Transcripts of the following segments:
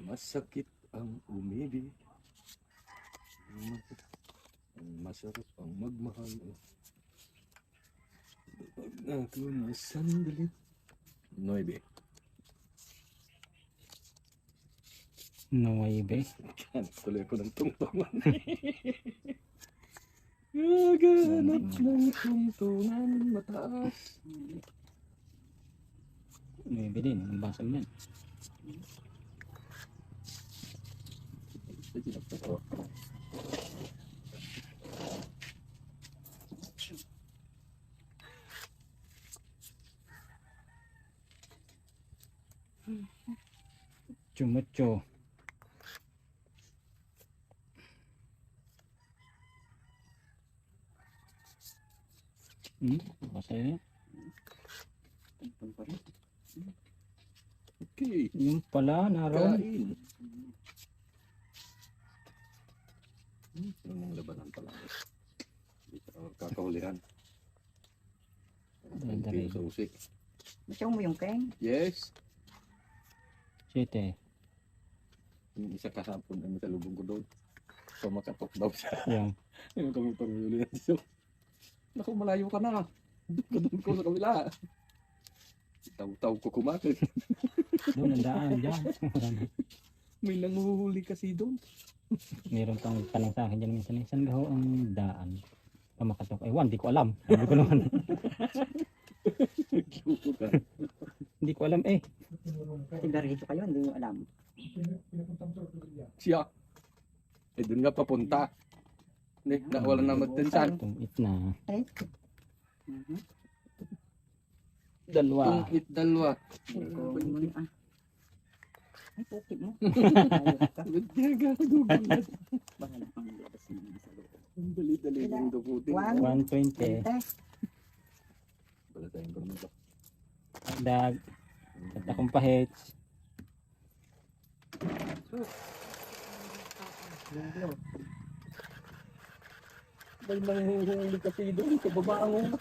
Masakit ang umibig, masarap ang magmahal. Pag ako na sandali. 9. 9. Tuloy ko ng tungtungan. Gaganap ng tungtungan mataas. 9 din, ang basag yan. Mucho. Basa yun. Okay. Yung pala, naroon. Kain. Yung labanan pala. Kakahulihan. Dali. Sa usik. Gusto mo yung keng? Yes. 7. Yung isa kahapon ang salubong ko doon. So makatok daw siya. Yung. Yung kami pang-uli natin siya. Naku, malayo ka na. Doon ko sa kabila. Taw-taw ko kumakin. Doon ang daan dyan. May nanguhuli kasi doon. Meron pang tanong sa akin dyan minsan. Saan gaho ang daan? Pamakatok. Ewan, di ko alam. Sabi ko naman. Hindi ko alam eh. Sigarilyo kayo, hindi nyo alam. Siya. Eh doon nga papunta. Wala na magtinsan. Tungit na. Ay. 2. Tungit dalawa. Ay, pukit mo. Gagagugulat. Bahala kang labas na sa loob. Ang dali-dali ng dubuting. 120. Wala tayong ganun. Dag. At akong pahits. May nanguhuli kasi doon sa babaang.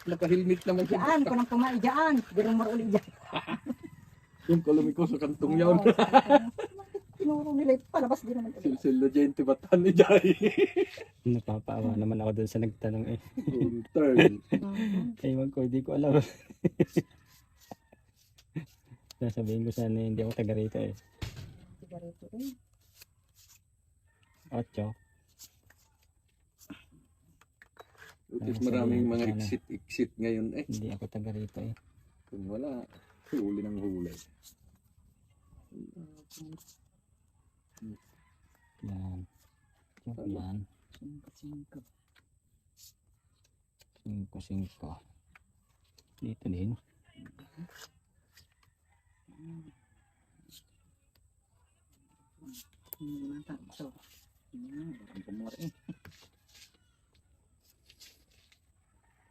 Naka-helmet naman siya. Diyan, kung nang kumain dyan. Dirong maruli dyan. Yung kalumiko sa kantong yun. Tinuro nila, palabas din naman. Silsil na dyan, tibatan ni Jai. Napapaawa naman ako doon sa nagtanong eh. Turn. Ewan ko, hindi ko alam. Sasabihin ko sana hindi ako taga rito eh. Sigarilyo eh. 8. Utis maraming mga exit ngayon eh. Hindi ako taga rito eh. Kung wala, huli ng huli. Yan. Yan. 5. 5. Dito din. So, ang pumura eh.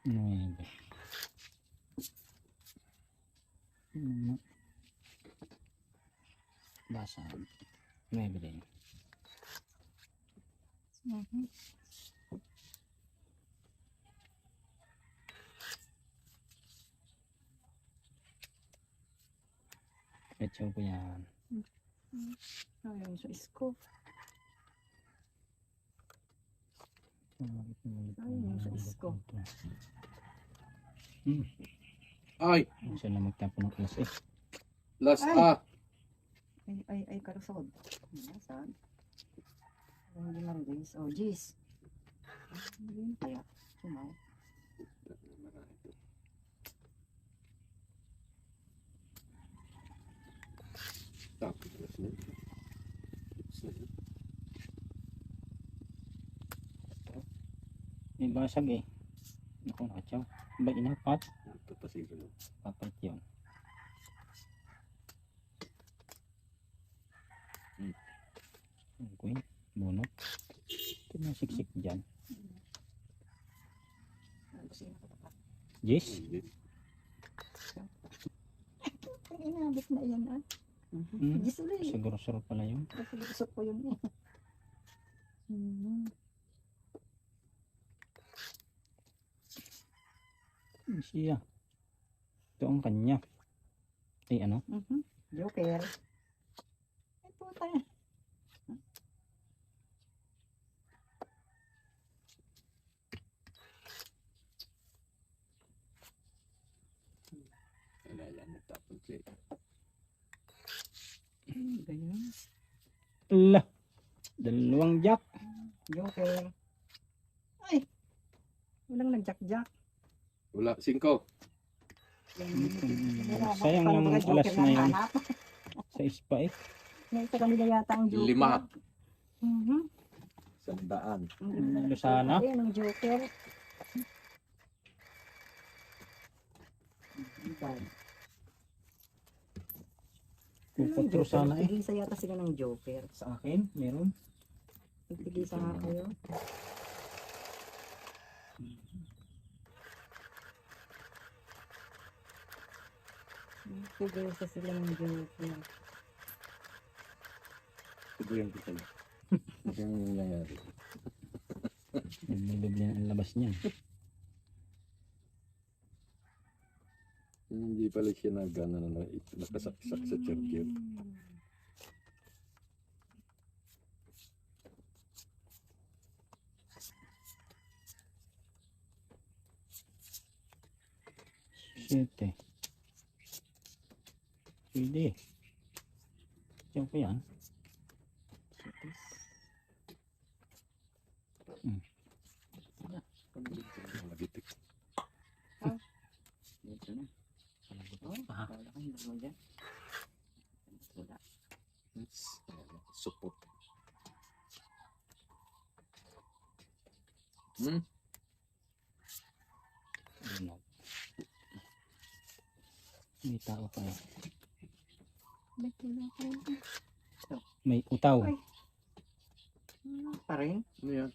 9. Basa. 9 din. Ketchup ko yan. Ayun sa isko. Ayun sa isko. Ay! Siya na magtapo ng alas eh. Last Ay! Ay, karusod. Nasaan? Hindi man guys. Oh, jeez. Hindi kaya. Sumaw. May basag eh. Naku, nakatsaw. Ba inapat? Ito pa siguro. Papat yun. Okay. Bunot. Ito na siksik dyan. kusina ko tapat. Jis? Ang inabot na yan ah. Hmm. Jis ulit. Siguro sarap pala yun. Kasi gusto ko yun eh. Mhm. Siya. Ito ang kanya. Ay ano? Mhm. Joker. Ay puta. Wala yan, nagtapon siya. Ganyan. Ala. Dalawang jack. Joker. Ay! Walang nag-jack-jack. Wala, 5. Sayang Paano lang ba alas Joker na ng yun. hanap? Sa ispa eh. May ito kanila yata ang Joker. 5. Mhm. 100. Lusana. Ayun ang Joker. Kupatro sana eh. Tigisa yata sila ng Joker. Sa akin, meron. Tigisa nga kayo. Tigisa sila ng Joker. Ito yung kita. Ito yung nangyayari. Naglulob niya ang labas niya. Hindi pala siya nagana na nakasaksak sa charger. Siyete. Pwede. Diyan ko yan. Magitik. Dito na. Oh, Ah. wala kang dalawa dyan. Wala. Support. Hmm? Ano? May tao pa. Ba't wala ka? May utaw. Ay. Pa rin? Ano yan?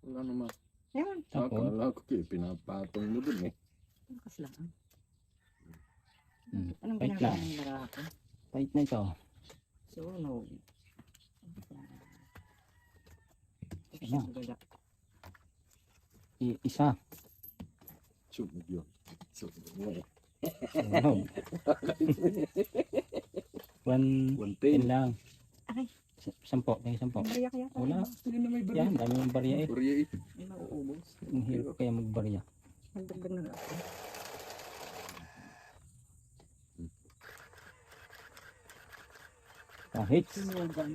Wala naman. Yan. Tapos, Akala ko pinapatong mo dun eh. Lakas lang. Hmm. Anong Wait ginagawa lang. ng lalaki? pahit na ito. Sunog. Ano? Wala. Isa. Sunog yun. Sunog mo eh. Sunog. 110 110. lang. Aray. 10. Kaya 10. Bariya kaya tayo. Wala. Hindi na may barya. Yan, dami ng barya eh. Barya eh. May mauubos. Ang hirap kaya magbarya. Magdagdag na lang ako. Kahit. Sinugan.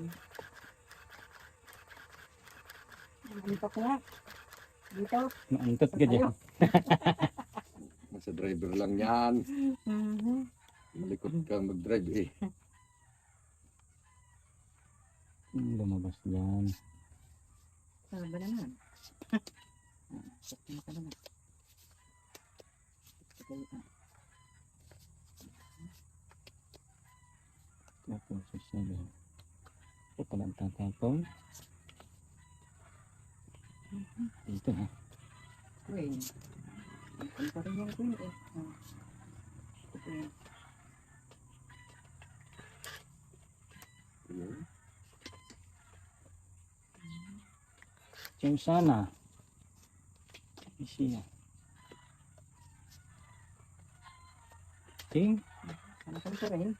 Dito kaya. Dito. Maantot ka dyan. Nasa driver lang yan. Mhm. Malikot ka mag-drive eh. Lumabas dyan. Ah, bananan. Sakto na ka naman. Tapos sabi. Ito lang tatapon. Dito ha. Queen. Ano pa rin yung queen eh. Ah. Ito queen. Ayun. Yung sana. Siya. Ting. Ano ka ito rin?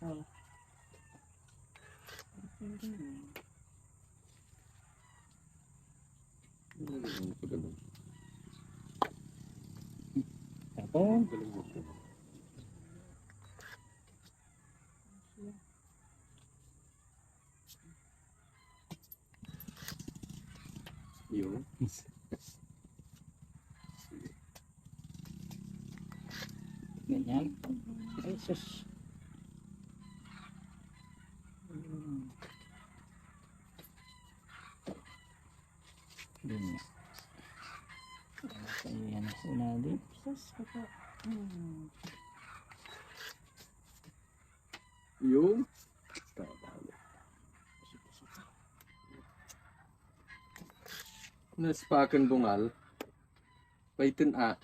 Oh. Ayun, pagaling. Tapos. Pagaling mo po. Yun. Ganyan. Ay sus. Ganyan. Ayan na sila din. Sus, ito. Yun. Tama. Naspakan bungal. Paitin ah.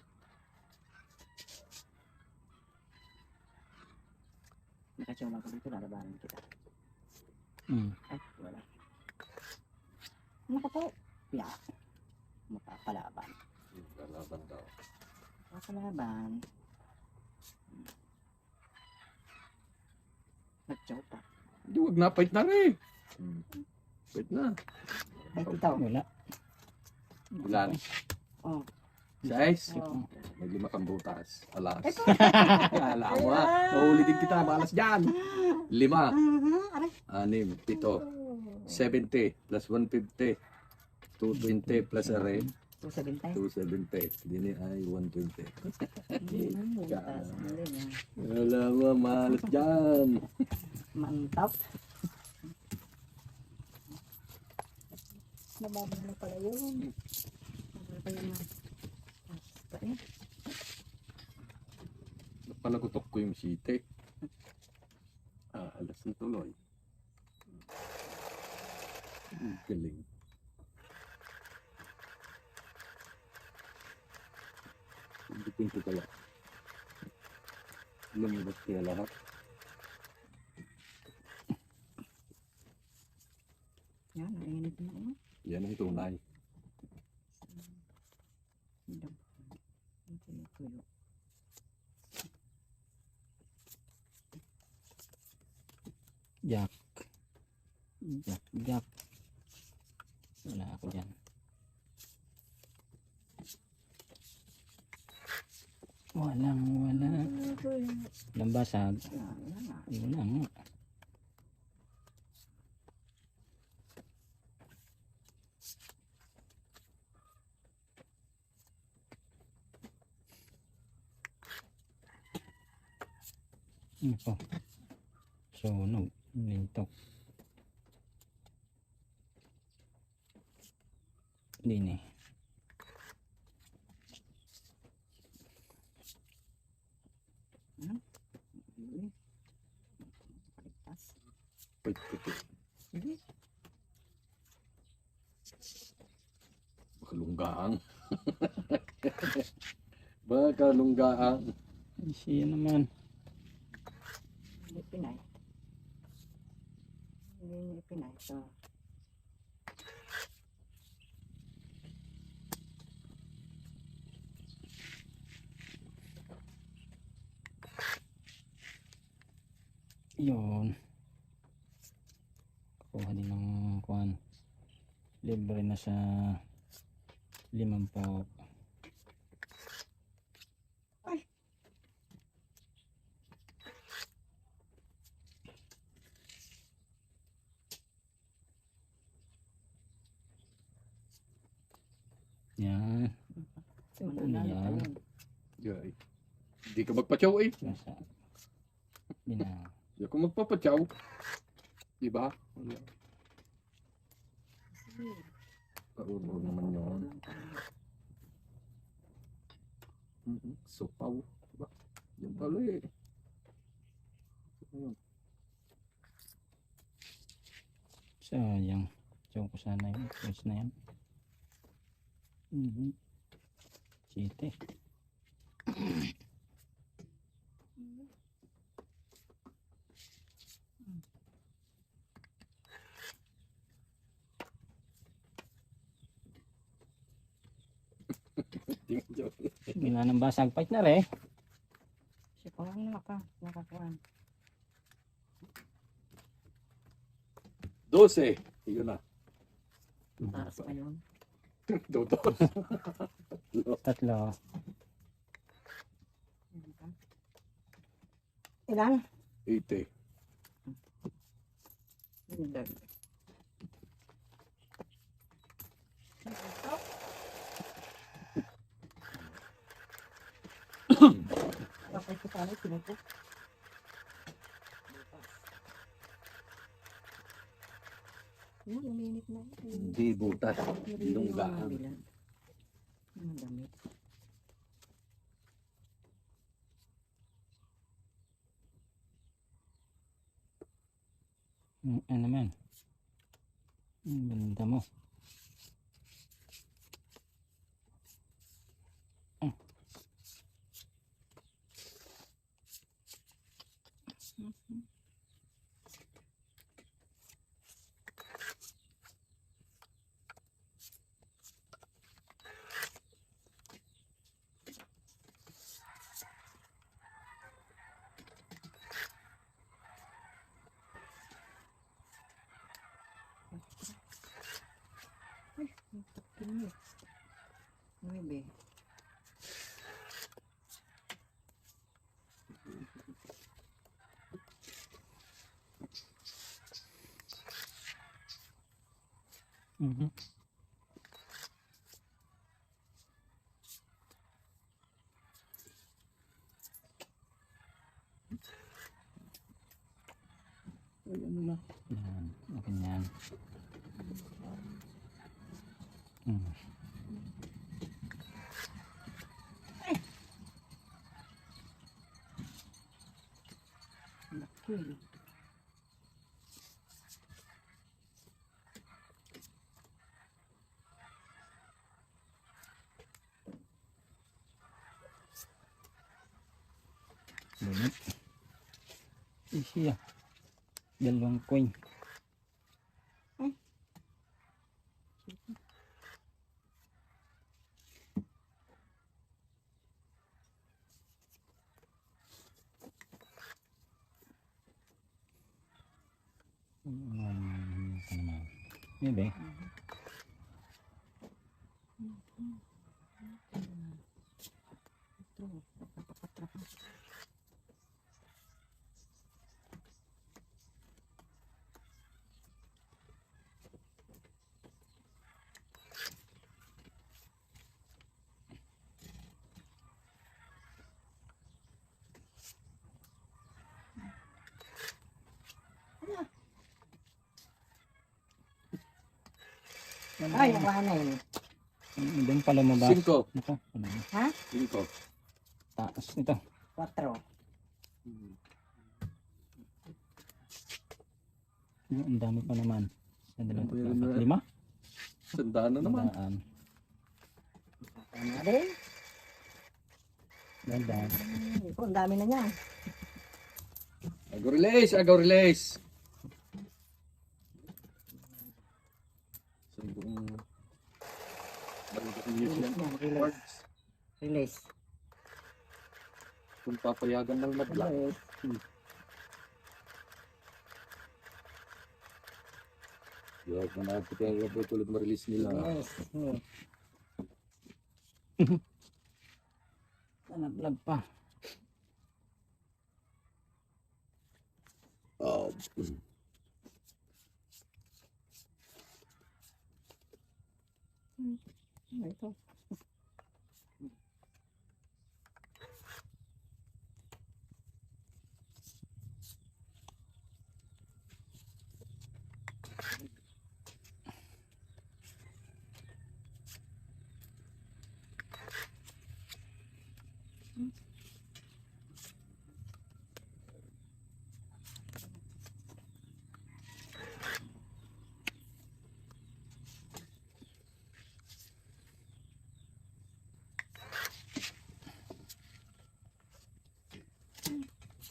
Nakachula ko dito, lalabanan kita. Ay, wala. Ano ka po? Yeah. Makapalaban. Lalaban daw. Makapalaban. Nag-chow pa. Hindi, wag na. Pait na rin. Pait na. Ay, titaw. Wala. Ilan? Oh. 6? Oh. May 5 kang butas. Alas. Alam mo ha. Mahuli din kita. Malas dyan. 5. Aray. 6. 7. 70 plus 150. 220 plus a rin. 270. 270. Dini ay 120. Butas. Alam mo, malas dyan. Mantap. Nababa na pala yun. Nababa yun na. Palagutok ko yung site. Alas na tuloy. Galing. Bitin ko kaya. Lumabas kaya lahat. Yan, nainit na. Yan ang tunay. Jack. Jack. Wala ako dyan. Wala. Walang basag. Wala nga. Ito. Sunog. Lintok. Dini. Wait, puti. Bakalunggaang. Bakalunggaang. Siya naman. Pinay. Hindi pinay. So, Yun. Kuha din ng kuhan. Libre na sa 50. Yan. Yan. Yay. Hindi ka magpatyaw eh. Nasa. Bina. Hindi ako magpapatyaw. Diba? Kauro naman yun. Supaw. Diba? Yan pala eh. Sayang. Tiyaw ko sana yun. Pwes na yan. Site. Gina ng basag fight na rin. Si Kuhan nakakuhan. 12. Yun na. Taas pa yun. Dodos. Tatlo. Ilan? 80. Hindi. Bakit ko pala sinuko? Yan, uminit na. Hindi butas. Lunggaan. Ang damit. Ano naman? Ang ganda mo. Nuebe. Mhm. Ay, ano na. Yan. Okay na yan. Mm. Laki. Bunot. Easy ah. Dalawang coin. Ito naman. Maybe. Ito. Napakatrap. Ay, nakuha na yun. Doon pala mababa. 5. Ito. Ano? Ha? 5. Taas ito. 4. Ang dami pa naman. Dalawang, Meron na. 5. Sandaan na naman. Daan. Tama rin. Daan. Ito, ang dami na niyan. Agaw release. Agaw release. Sa buong Release yan. yan, release. Cards. Release. Kung papayagan ng madla. Release. Yung na natin yung robot ulit ma-release nila. Release. Nalaglag pa. Oh. Ito.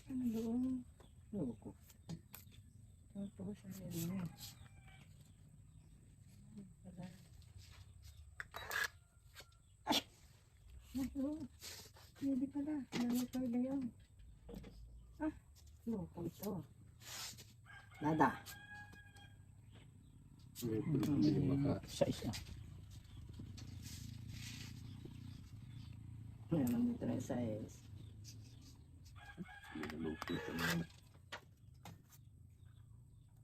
Ano doon? Loko. Tapos ano yun? Ano? Hindi pala. Nangyay na yun. Ah, loko ito. Nada. Sa isa. Ayan, ito na yung size.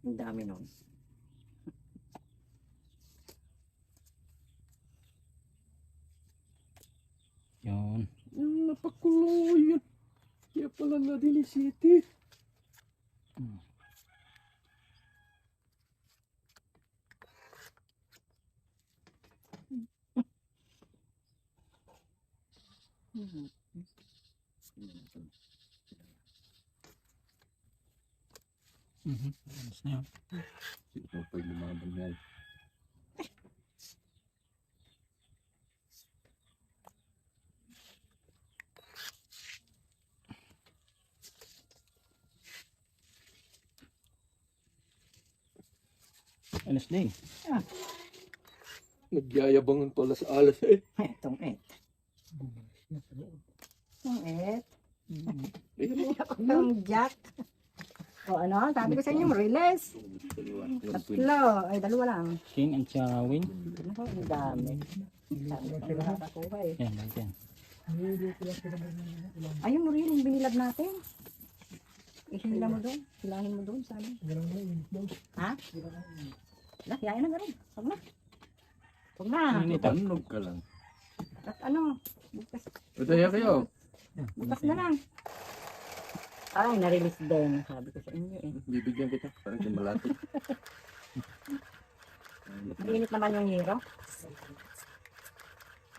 Ang dami nun. Yun. Napakulo yun. Kaya pala na Dili City. Alas na yun. Ito pa yung lumaban yan. Alas din. Nagyayabang ang tolas alas eh. Itong 8. Itong 8. Ayun o. Itong jack. O ano, sabi ko sa inyo, release. Tatlo. Ay, dalawa lang. King and Chawin. Ano ko, ang dami. Sabi ko, ang nakakakuha eh. Yan, lang yan. Ayun, Muriel, yung binilad natin. Ihila mo doon. Hilahin mo doon, sabi. Ha? Lah, yain na gano'n. Huwag na. Huwag na. Tanog ka lang. At ano, bukas. Pataya kayo. Bukas na lang. Ay, na-release din. Sabi ko sa inyo eh. Bibigyan kita. Parang yung malapit. Mainit naman yung hero.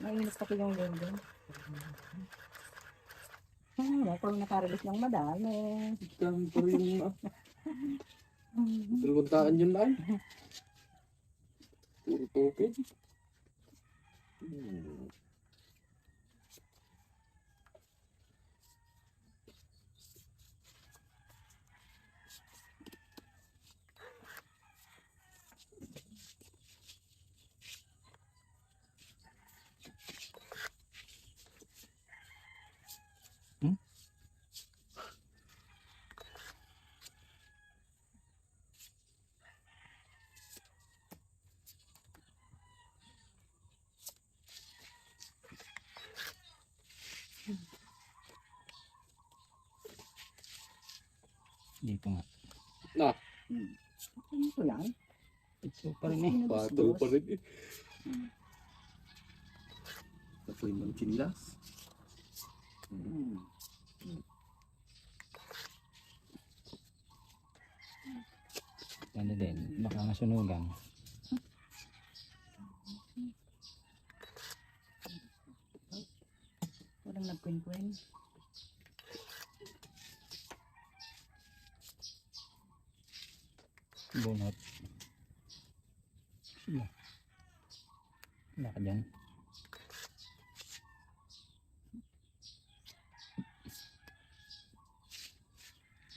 Mainit pati yung hero. Kung naka-release ng madami. Kami pa rin Tuluntaan yun lang. Puro token. Dito nga. Na, Ito lang. Ito pa rin eh. patol pa rin eh. Apoy ng chinlas. Ano din. Baka masunugan. Walang nagkwin-kwin. Bunot. Wala ka dyan.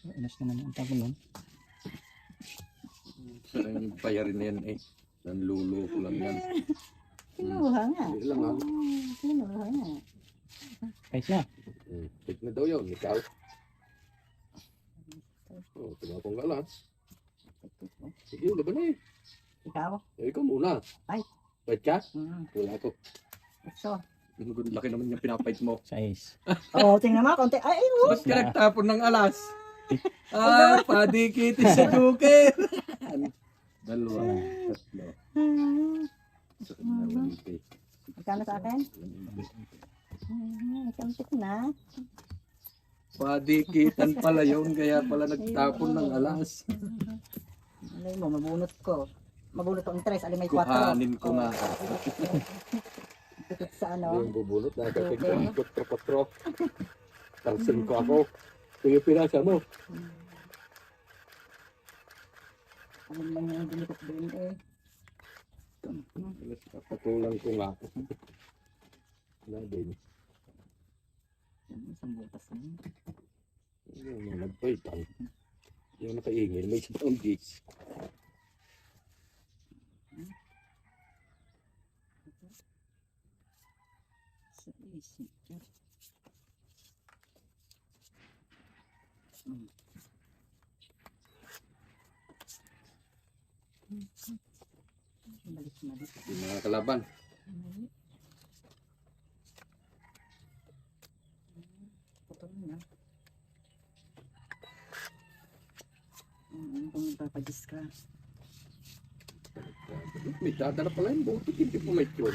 Inas naman ang tapon nun. Sarang yung bayarin na yan eh. Nanlulo ko lang yan. Kinuha nga. Hindi lang ah. Kinuha nga. Guys na. Tik na daw yun. Ikaw. Oh, tumakong ka lang. Sige, laban na eh. Ikaw? Ikaw muna. Ay. Wait ka? Mm. Wala ko. So. Laki naman yung pinapait mo. Size. Oh, tingnan mo. Konti. Ay, ayun. Ba't ka nagtapon ng alas? Padikitin sa joker. Dalawa. Tatlo. Magkano sa akin? Ikamtik na. Padikitan pala yun. Kaya pala nagtapon ng alas. Alay mo, mabunot ko. Mabunot ang 3, alay may 4. Kuhanin ko nga. Tikit sa ano. Yung bubunot na katigyan. Patro. Tarsin ko ako. Sige, pinasa mo. Ano lang yung dinikot din eh. Patulang ko nga. Wala din. Isang butas na yun. Yung nagpaitan. Yung nakaingil. May isang taong gigs. Sa isip. Balik. Yung mga kalaban. Putol na. Kung papadis ka. May dadala pala yung boto. Hindi po may yun.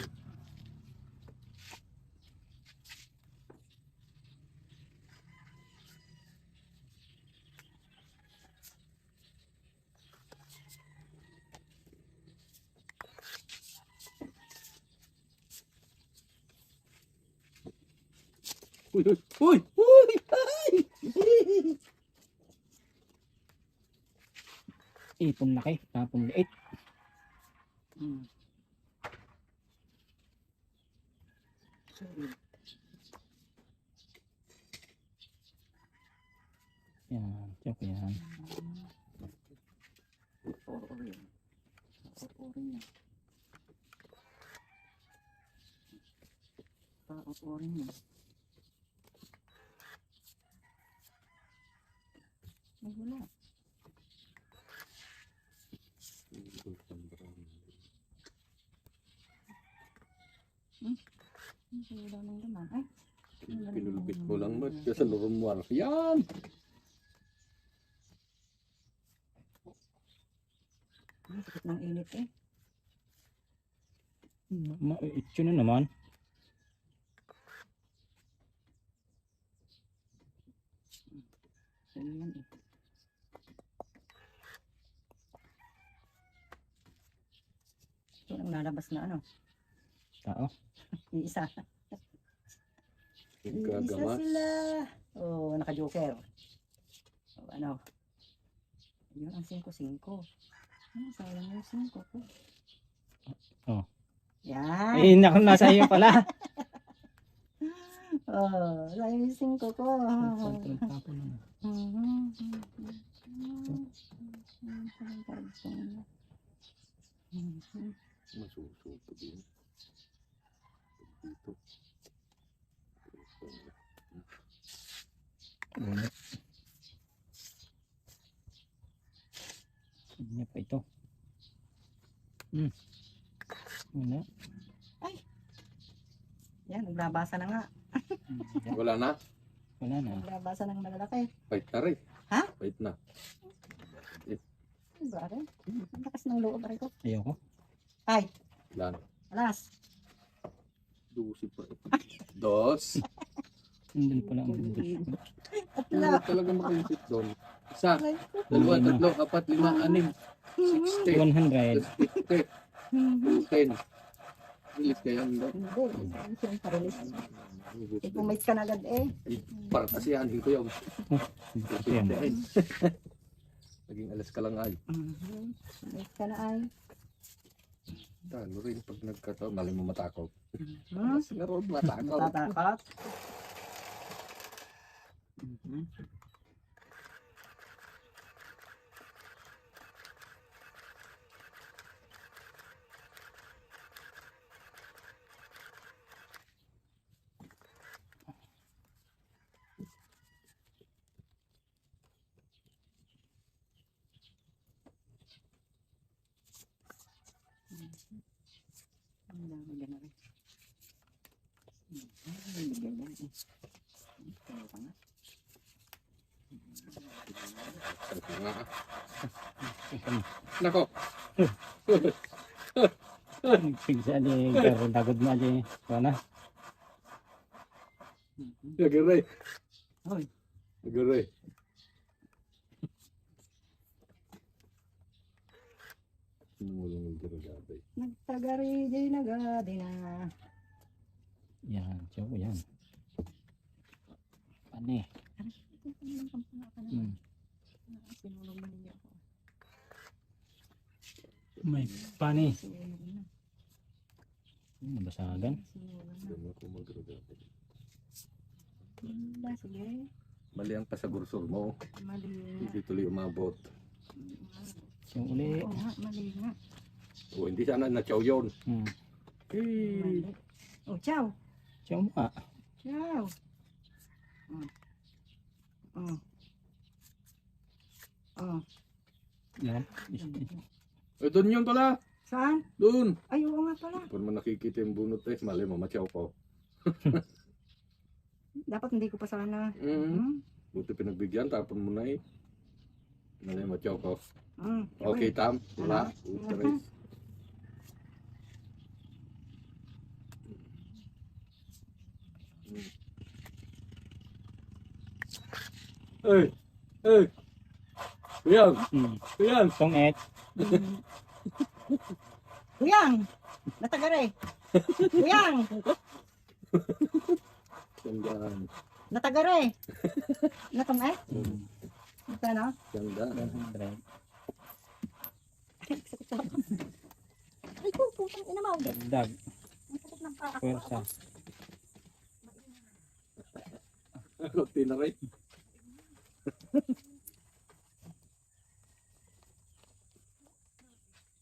Uy! Ay! Ipon laki. Tapon liit. Yan. Joke yan. Orin yan. Ay, wala. Wala nang laman. Ay, Pinulupit mo lang ba? Kasi normal. Yan! ang sakit ng init eh. Ito na naman. Ano yan eh. Ito ang lalabas na ano. Tao. Iisa. Yung Iisa gagamas. sila. Oh, naka-joker. Oh, ano. Yun ang 5-5. Sayang yung 5 ko. Oh. Yan. Eh, naku, nasa iyo pala. Oh, sayang yung 5 ko. Control tapon na. Masusupo din. Dito. Ulit. Hindi pa ito. Wala. Yan, naglabasa na nga. Wala na. Wala na. Naglabasa ng malalaki. Fight na rin. Ha? Fight na. Ay, ba rin? Ang lakas ng loob rin ko. Ayoko. Ay, Lan. alas. Dusi pa. Dos. Hindi pala ang bundok. Ano Atla. talaga makaisip doon? Isa, Ay, dalawa, Lima. tatlo, apat, lima, anim, 60, 100. 50, 10. Bilis kaya ang doon. Hindi, siyang parelis. Ipumates ka na agad eh. Para kasi yan, ko yung Ayan. naging alas ka lang ay. Pumates ka na ay. Ano rin pag nagkataon, mali mo matakaw. Hmm? Naroon matakaw. Tatakot. Ang dami din na rin. Bigyan yan eh. Kaya ka nga. Sarap nga. Nako, Pigsa di karon dagod na di. Wala. nagaray. Hoy. Nagaray. Sinulong yung ginagabay. Nagtagari di nagadi na. Yan, so yan. Ani. Sinulong mo niya ako. May pani. Sinulong na. Nabasagan. Sinulong na. Doon ako magagabay. Wala, sige. Mali ang pasagursor mo. Mali nga. Hindi tuloy umabot. So uli. Oo nga, mali nga. O hindi sana na-chow yun. Mali. Oh, ciao. So mga. Ciao. Oh. Oh. Yan. Eh, doon yun pala. Saan? Doon. Ay, oo nga pala. Kung mo nakikita yung bunot eh, mali mo, machow ko. Dapat hindi ko pa sana. Buti pinagbigyan, tapon mo na eh. Mali mo, machow ko. Mm. Okay, Tam. Wala. Uteres. Hey! Hey! Kuyang! Kuyang! Tong-et. Kuyang! Natagare! Kuyang! Sandaan. Natagare! Natong eh? Ito na? Sandaan. 100. Ay, putang ina mo. Dagdag. Ang sakit ng paa ko. Pwersa. Kunti na rin.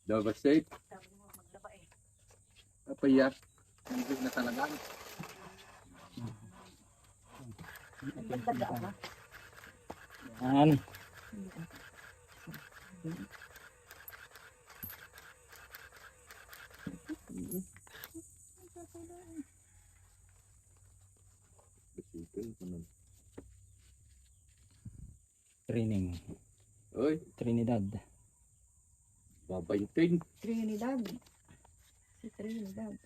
Double state. Sabi mo, maglaba eh. Papaya. Hindi na talaga. Dagdag ako ba? Yan. Bisikan pa nun. Training. Oy, Trinidad. babaintin. Trinidad. Si Trinidad.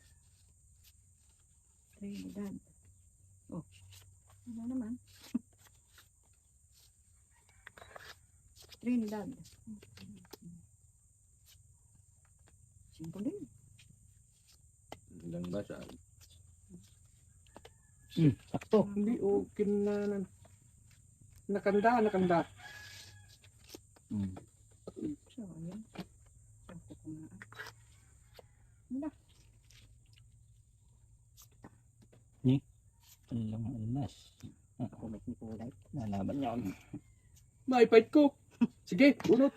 Trinidad. Oh. Ano naman? Trinidad. Simple din. Ilang ba siya? Sakto. Hindi, okay na. Nakanda. So, ayan. Ako kumaan. Wala. Alang alas. Ako may kulay. Lalaban niya. May fight ko. Sige, bunot.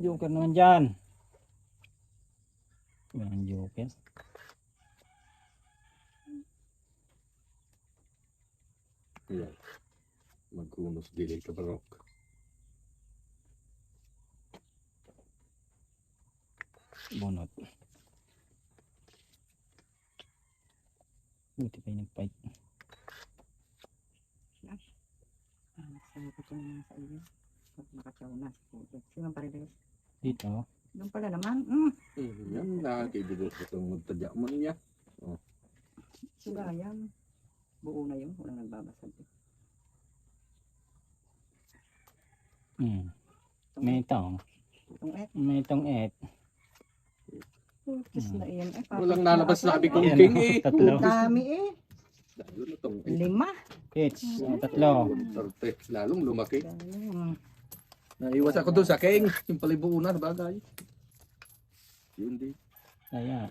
Joker naman dyan. Walang joker. Yan. Magkunos dili ka barok. Bunot. Buti pa yung nag-fight. Sabi ko na sa iyo. Pag makatsaw na. Sino pa rin? Dito. Doon pala naman. Yan, nakakibigos itong magtadya mo niya. Sugayang. Buo na yun. Walang nagbabasag. May itong. May itong et. Putis na iyan. Walang nalabas na sabi kong Ayan, king eh. tatlo. Dami eh. Lalo na itong 5. Hits. Tatlo. lalong lumaki. Dami. Naiwas ako doon sa king. Yung palibuunan na bagay. Yun din. Kaya.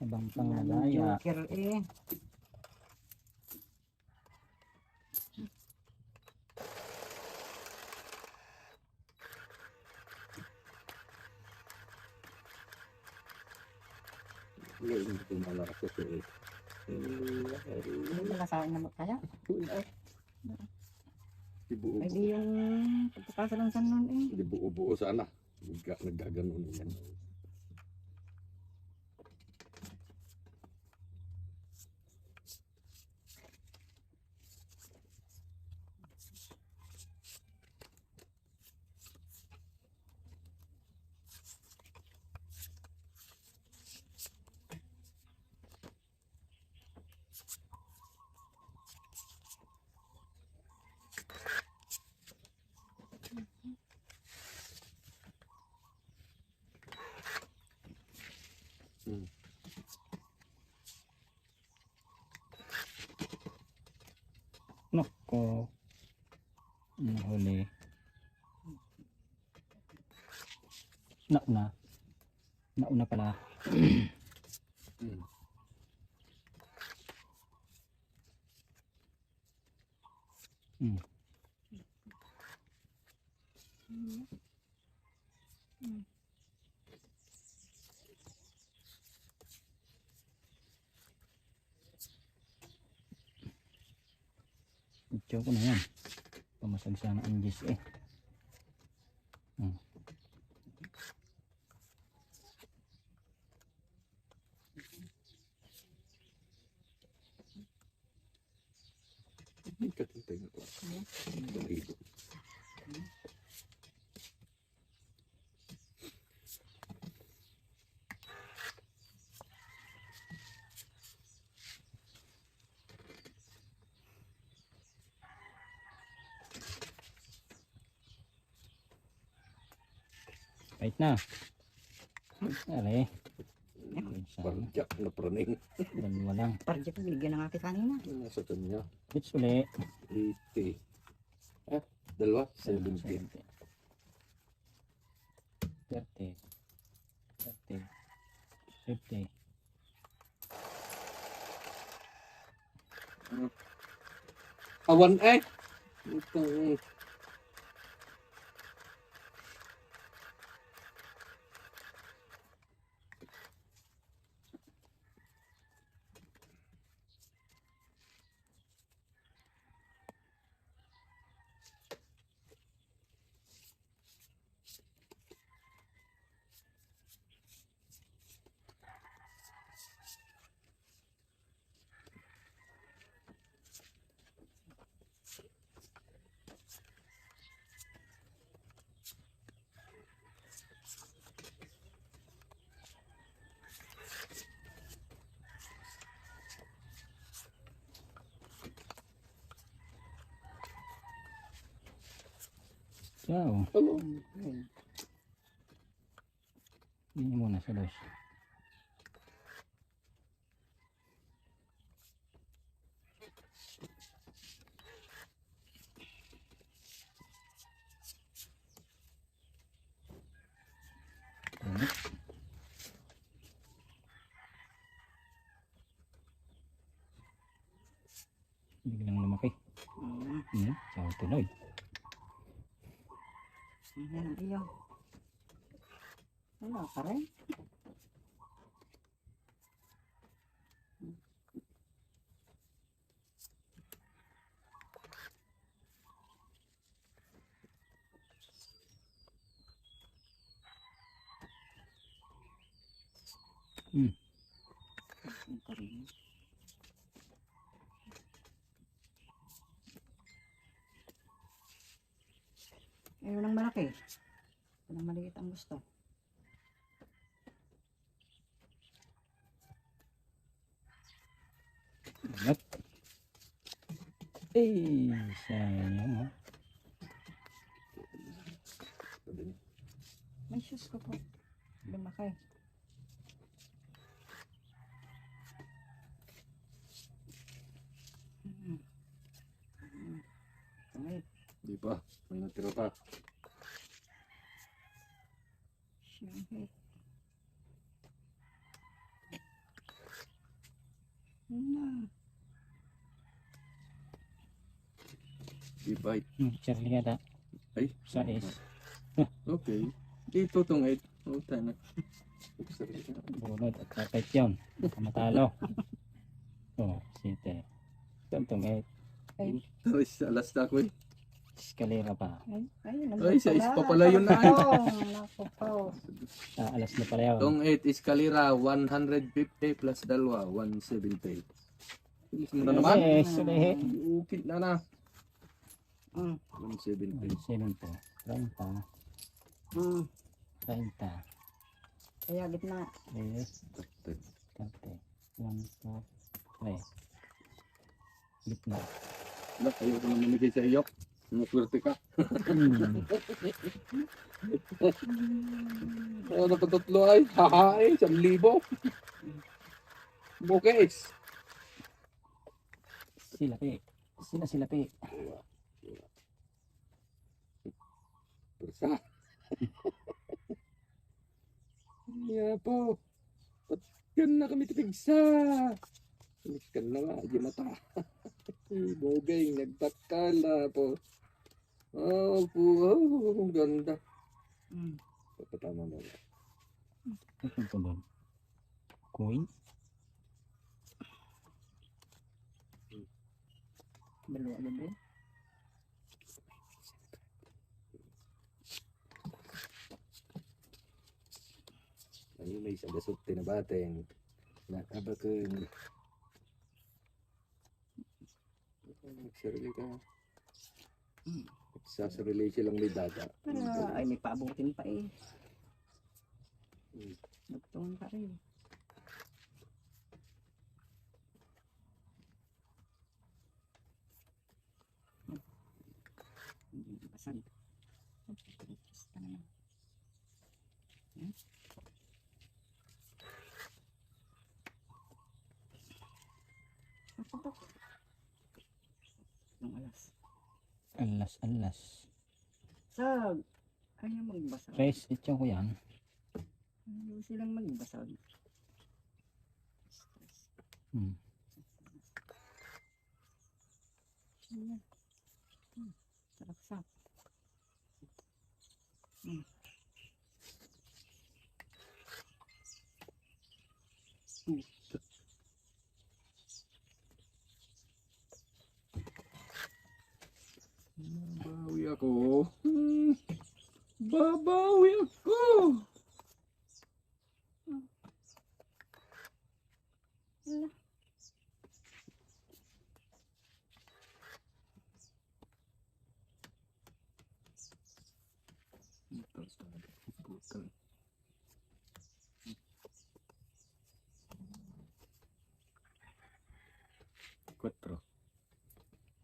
Sabang Dami pangalaya. joker eh. Ngayon ito malakas ko eh. Hindi nila sa akin na kaya. Ibuo. Ay di yung pagkakasalansan nun eh. Hindi buo-buo sana. Naggaganon yan. Nako. Nahuli. Nauna pala. Ito ko na yan. Pamasag sana ang gis eh. Katintay na ito. Balido. Fight na. Are. Barjak na praning. Dalawa lang. Parang dyan binigyan ng aking kanina. Nasa kanya. Hits uli. 80. Dalawa? 70. 30. 30. 50. Awan eh. Itong Siya, oh. Hello. Ayun. Hindi muna sa dos. Biglang lumaki. Siya, tuloy. Ayan, ayaw. Wala pa rin. Ang karin. Ayun ang malaki. Ayun ang maliit ang gusto. Ingat. Eh, sayang, oh. May shoes ko po. Lumaki. Wait. Di pa. May natira pa. Siyempre. Na. Di pa. Charlie yata. Ay. Sa is. Okay. Ito tong 8. Oh, tayo na. Bunod at kapit yun. Kamatalo. Oh, site. Tantong 8. Taris, alas na ako eh. Eskalera pa. Ay, sa ispa pala yun na. Naku po. Alas na pala yun. Tong 8 eskalera, 150 plus dalawa, 170. Bilis mo na naman. Yes, sulihi. Ukit na na. Mm. 170. 70. 30. Mm. 30. Kaya gitna. Yes. 30. 1, 2, 3. Gitna. Wala, ayaw ko na mamigay sa iyo. Maswerte ka. Oh, nakatatlo ay. Hahae, 1,000. Bukis. Silapi. Silapi. Persa. Iya po. Patkan na kami tipigsa. Kan na nga, di mata. Bogay, nagtakala po. Oh, ang ganda. Mm. Papatama na. Ano ito doon? Coin? Dalawa gabi. Ano may isang gasot tinabateng. Nakabakang. Nagsarili ka. Nagsasarili silang may daga. Para ay may paabutin pa eh. Mm. Nagtungan pa rin. Hindi basag. Basta naman. Ako to. Ang alas. Alas. Sag! Ayaw magbasag. Trace, ito ko yan. Ayaw silang magbasag. Hmm. Ayan. Sarap-sarap. Babawi ako. Babawi ako. Wala. Quatro.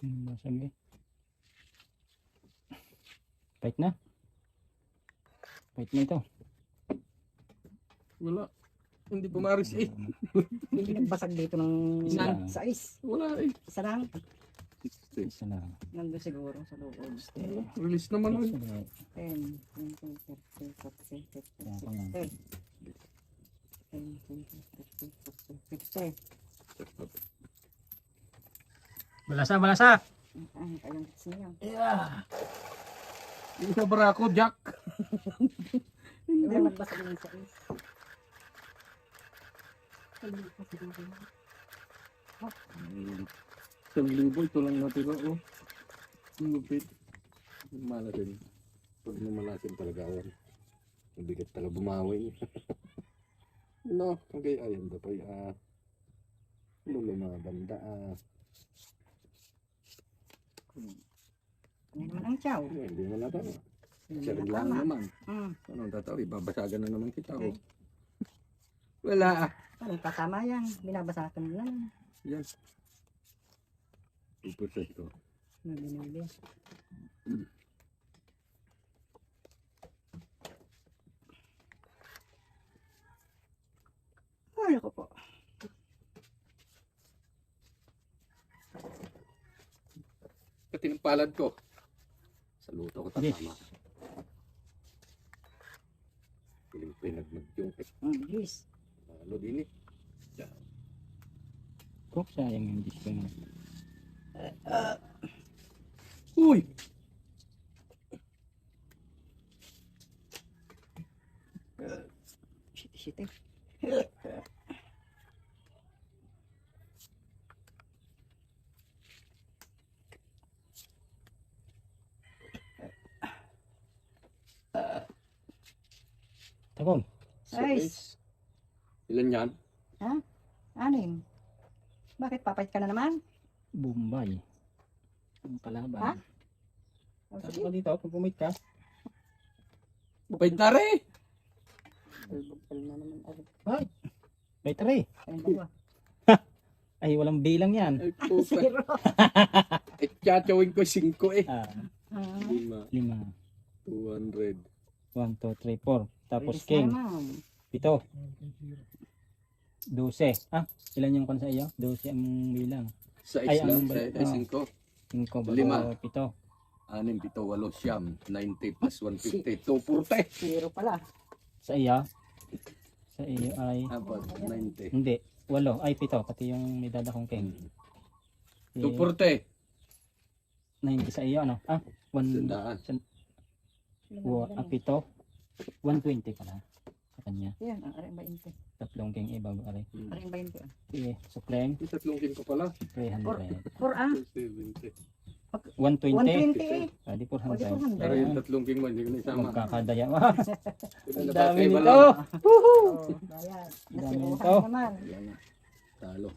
Basag eh. 5. Pahit na. Pahit na ito. Wala. Hindi pumaris eh. Hindi nagbasag dito ng Isa. sais. Wala eh. Isa lang. 60. Isa lang. Nandun siguro sa loob. Release naman eh. 10, 20, 30, 40, 50, Kaya pa nga. 60. 10, 20, 30, 40, 50. Balasa, balasa! Ay, kayong kits niya. Yung sa barako, Jack. Hindi nagbasag ng sais. Isang libo, ito lang natira oh. Ang lupit. Mala din. Pag namalasin talaga ako. Mabigat talaga bumawi. No, okay, ayun da pa lulo mga banda Ano naman ang chow? hindi mo na tama. Hindi Sarag na lang tama. naman. Hmm. Anong tatawi? Babasagan na naman kita oh. Okay. Wala ah. Anong tatama yan? Binabasakan mo lang. Yan. 2% to. Nabinili. Ay, ako po. Katinampalad ko. Sa luto ko Yes. tatama. Piling pinagmag yung Yes. ano din eh. Kung sayang yung disco na. Uy! Shit. Tagong. Size. Ilan yan? Anim. Bakit papait ka na naman? Bombay. Ang Ha? kalaban. Oh, Sabi sige. ko dito, kung pumit ka. Bupay na rin! Albagpal na naman. Ay, May tari. ayun dalawa. Ay, walang bilang yan. Ay puta. Zero. Eh, tsatsawin ko 5 eh. Ah, Ah, 5, 5. 200. 1, 2, 3, 4. Tapos bilis na king. naman. 7. 12. Ah, ilan yung kon sa iyo? 12 ang bilang. Sa Ay, isla, ang sa balik- 5. 5 ba? Lima. 7. 6, 7, 8, siyam. 90 plus 150. 240. Zero pala. Sa iyo? Sa iyo ay... Apat, 90. Hindi. 8. Ay, 7. Pati yung may dada kong king. 240. 90 sa iyo, ano? Ah, 1... Sandaan. 7. 120 pala. Sa kanya. Yan, ang aring 20. Tatlong king iba. Aray. Aring 20. ah. Sige, sukleng. Yung tatlong kin ko pala. 300. 270. 120. 120 eh. Pwede O, di 400. 400. Pero yung tatlong kin mo, hindi ko na isama. Magkakadaya. Ang dami Napapay ba nito. lang? Oh, bayad. Dami Nasimuhan nito. naman. Wala na. Talo.